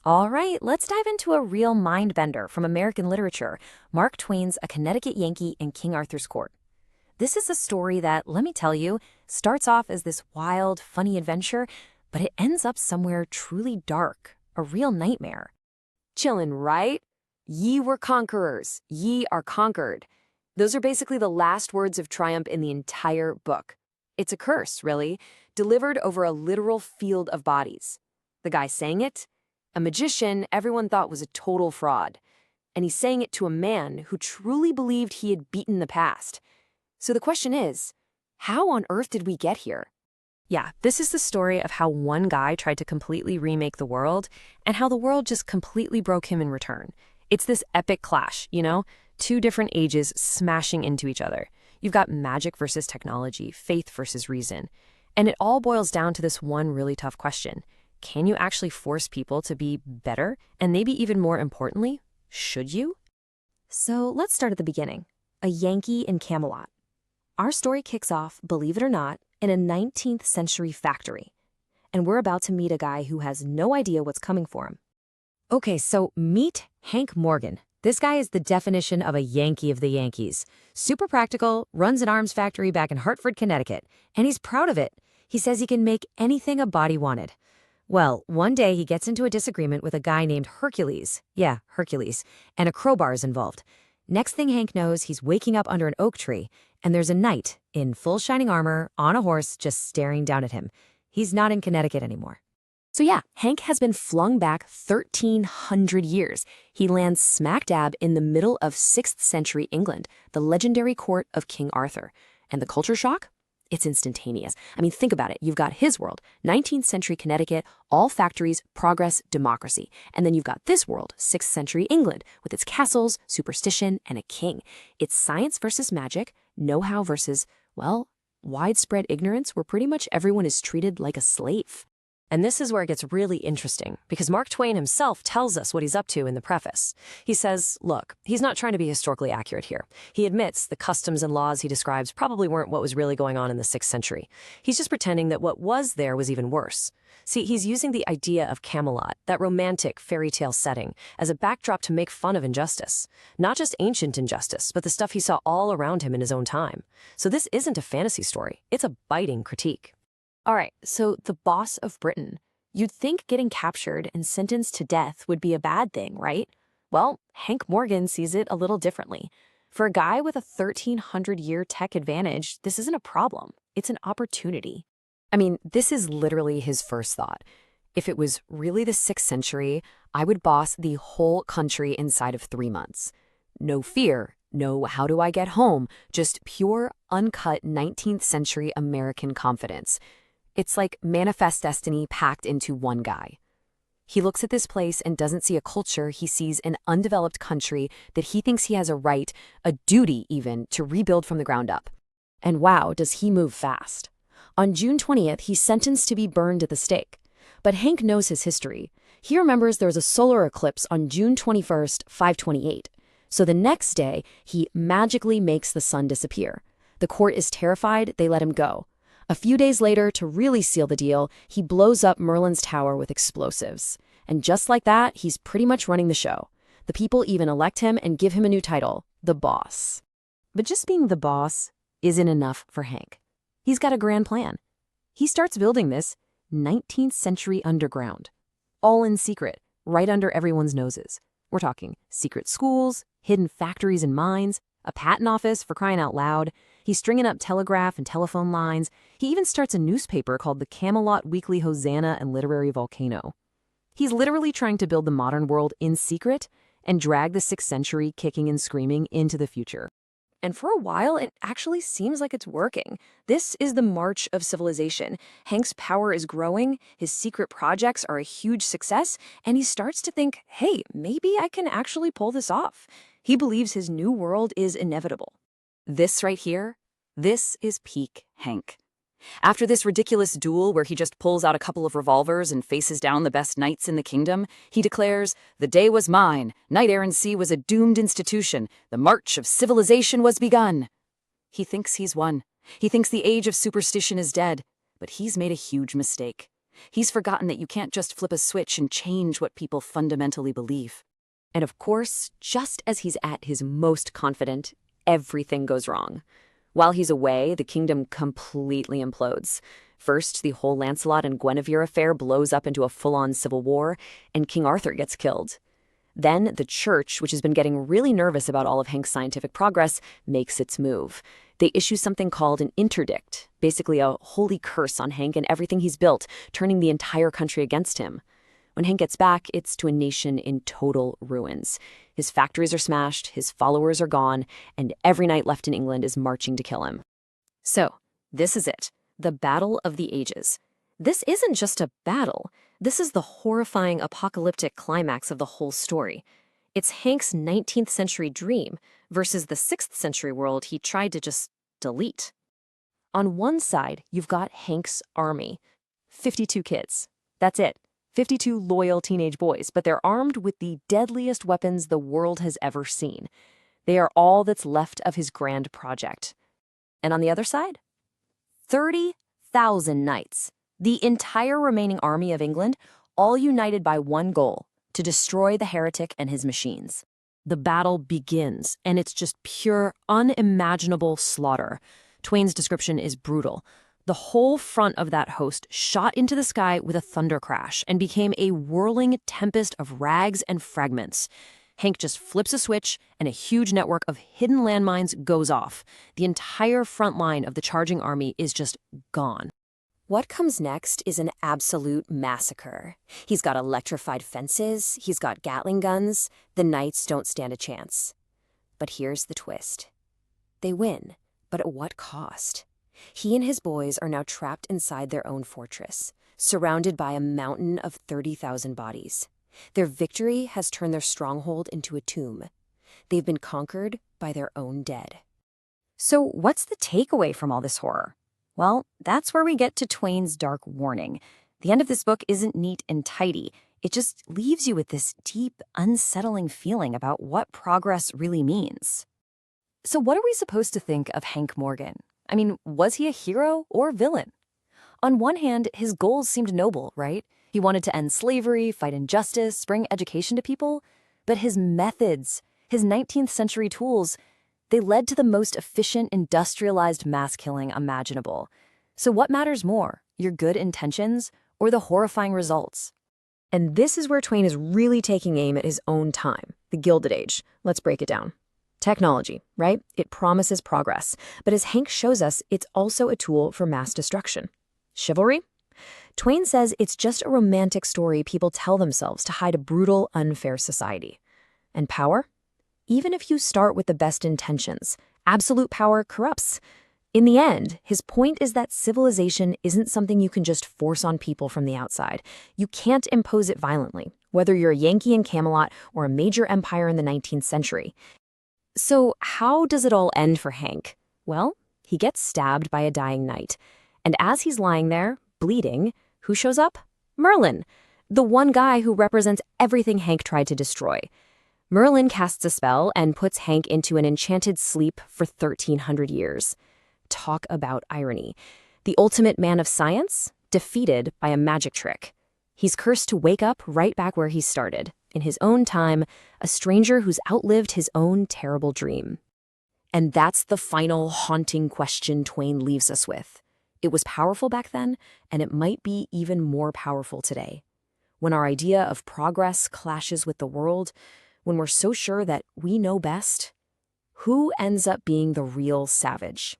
All right, let's dive into a real mind bender from American literature, Mark Twain's A Connecticut Yankee in King Arthur's Court. This is a story that, let me tell you, starts off as this wild, funny adventure, but it ends up somewhere truly dark, a real nightmare. Chillin', right? Ye were conquerors, ye are conquered. Those are basically the last words of triumph in the entire book. It's a curse, really, delivered over a literal field of bodies. The guy saying it, a magician everyone thought was a total fraud. And he's saying it to a man who truly believed he had beaten the past. So the question is, how on earth did we get here? Yeah, this is the story of how one guy tried to completely remake the world, and how the world just completely broke him in return. It's this epic clash, two different ages smashing into each other. You've got magic versus technology, faith versus reason. And it all boils down to this one really tough question. Can you actually force people to be better? And maybe even more importantly, should you? So let's start at the beginning. A Yankee in Camelot. Our story kicks off, believe it or not, in a 19th century factory. And we're about to meet a guy who has no idea what's coming for him. Okay, so meet Hank Morgan. This guy is the definition of a Yankee of the Yankees. Super practical, runs an arms factory back in Hartford, Connecticut. And he's proud of it. He says he can make anything a body wanted. Well, one day he gets into a disagreement with a guy named Hercules. Yeah, Hercules. And a crowbar is involved. Next thing Hank knows, he's waking up under an oak tree, and there's a knight in full shining armor on a horse just staring down at him. He's not in Connecticut anymore. So yeah, Hank has been flung back 1,300 years. He lands smack dab in the middle of 6th century England, the legendary court of King Arthur. And the culture shock? It's instantaneous. I mean, think about it. You've got his world, 19th century Connecticut, all factories, progress, democracy. And then you've got this world, 6th century England, with its castles, superstition, and a king. It's science versus magic, know-how versus, well, widespread ignorance where pretty much everyone is treated like a slave. And this is where it gets really interesting, because Mark Twain himself tells us what he's up to in the preface. He says, look, he's not trying to be historically accurate here. He admits the customs and laws he describes probably weren't what was really going on in the 6th century. He's just pretending that what was there was even worse. See, he's using the idea of Camelot, that romantic fairy tale setting, as a backdrop to make fun of injustice. Not just ancient injustice, but the stuff he saw all around him in his own time. So this isn't a fantasy story. It's a biting critique. All right, so the boss of Britain. You'd think getting captured and sentenced to death would be a bad thing, right? Well, Hank Morgan sees it a little differently. For a guy with a 1,300-year tech advantage, this isn't a problem. It's an opportunity. I mean, this is literally his first thought. If it was really the 6th century, I would boss the whole country inside of 3 months. No fear, no how do I get home, just pure, uncut 19th century American confidence. It's like manifest destiny packed into one guy. He looks at this place and doesn't see a culture, he sees an undeveloped country that he thinks he has a right, a duty even, to rebuild from the ground up. And wow, does he move fast. On June 20th, he's sentenced to be burned at the stake. But Hank knows his history. He remembers there was a solar eclipse on June 21st, 528. So the next day, he magically makes the sun disappear. The court is terrified, they let him go. A few days later, to really seal the deal, he blows up Merlin's tower with explosives. And just like that, he's pretty much running the show. The people even elect him and give him a new title, the boss. But just being the boss isn't enough for Hank. He's got a grand plan. He starts building this 19th century underground, all in secret, right under everyone's noses. We're talking secret schools, hidden factories and mines, a patent office for crying out loud. He's stringing up telegraph and telephone lines. He even starts a newspaper called the Camelot Weekly Hosanna and Literary Volcano. He's literally trying to build the modern world in secret and drag the 6th century kicking and screaming into the future. And for a while, it actually seems like it's working. This is the march of civilization. Hank's power is growing, his secret projects are a huge success, and he starts to think, hey, maybe I can actually pull this off. He believes his new world is inevitable. This right here, this is peak Hank. After this ridiculous duel where he just pulls out a couple of revolvers and faces down the best knights in the kingdom, he declares, "The day was mine. Knight-errancy was a doomed institution. The march of civilization was begun." He thinks he's won. He thinks the age of superstition is dead. But he's made a huge mistake. He's forgotten that you can't just flip a switch and change what people fundamentally believe. And of course, just as he's at his most confident, everything goes wrong. While he's away, the kingdom completely implodes. First, the whole Lancelot and Guinevere affair blows up into a full-on civil war, and King Arthur gets killed. Then the church, which has been getting really nervous about all of Hank's scientific progress, makes its move. They issue something called an interdict, basically a holy curse on Hank and everything he's built, turning the entire country against him. When Hank gets back, it's to a nation in total ruins. His factories are smashed, his followers are gone, and every knight left in England is marching to kill him. So, this is it, the Battle of the Ages. This isn't just a battle. This is the horrifying apocalyptic climax of the whole story. It's Hank's 19th century dream versus the 6th century world he tried to just delete. On one side, you've got Hank's army. 52 kids. That's it. 52 loyal teenage boys, but they're armed with the deadliest weapons the world has ever seen. They are all that's left of his grand project. And on the other side, 30,000 knights. The entire remaining army of England, all united by one goal, to destroy the heretic and his machines. The battle begins, and it's just pure, unimaginable slaughter. Twain's description is brutal. The whole front of that host shot into the sky with a thunder crash and became a whirling tempest of rags and fragments. Hank just flips a switch, and a huge network of hidden landmines goes off. The entire front line of the charging army is just gone. What comes next is an absolute massacre. He's got electrified fences, he's got Gatling guns, the knights don't stand a chance. But here's the twist. They win, but at what cost? He and his boys are now trapped inside their own fortress, surrounded by a mountain of 30,000 bodies. Their victory has turned their stronghold into a tomb. They've been conquered by their own dead. So what's the takeaway from all this horror? Well, that's where we get to Twain's dark warning. The end of this book isn't neat and tidy. It just leaves you with this deep, unsettling feeling about what progress really means. So what are we supposed to think of Hank Morgan? I mean, was he a hero or villain? On one hand, his goals seemed noble, right? He wanted to end slavery, fight injustice, bring education to people. But his methods, his 19th century tools, they led to the most efficient industrialized mass killing imaginable. So what matters more, your good intentions or the horrifying results? And this is where Twain is really taking aim at his own time, the Gilded Age. Let's break it down. Technology, right? It promises progress. But as Hank shows us, it's also a tool for mass destruction. Chivalry? Twain says it's just a romantic story people tell themselves to hide a brutal, unfair society. And power? Even if you start with the best intentions, absolute power corrupts. In the end, his point is that civilization isn't something you can just force on people from the outside. You can't impose it violently, whether you're a Yankee in Camelot or a major empire in the 19th century. So how does it all end for Hank? Well, he gets stabbed by a dying knight. And as he's lying there, bleeding, who shows up? Merlin, the one guy who represents everything Hank tried to destroy. Merlin casts a spell and puts Hank into an enchanted sleep for 1,300 years. Talk about irony. The ultimate man of science, defeated by a magic trick. He's cursed to wake up right back where he started, in his own time, a stranger who's outlived his own terrible dream. And that's the final haunting question Twain leaves us with. It was powerful back then, and it might be even more powerful today. When our idea of progress clashes with the world, when we're so sure that we know best, who ends up being the real savage?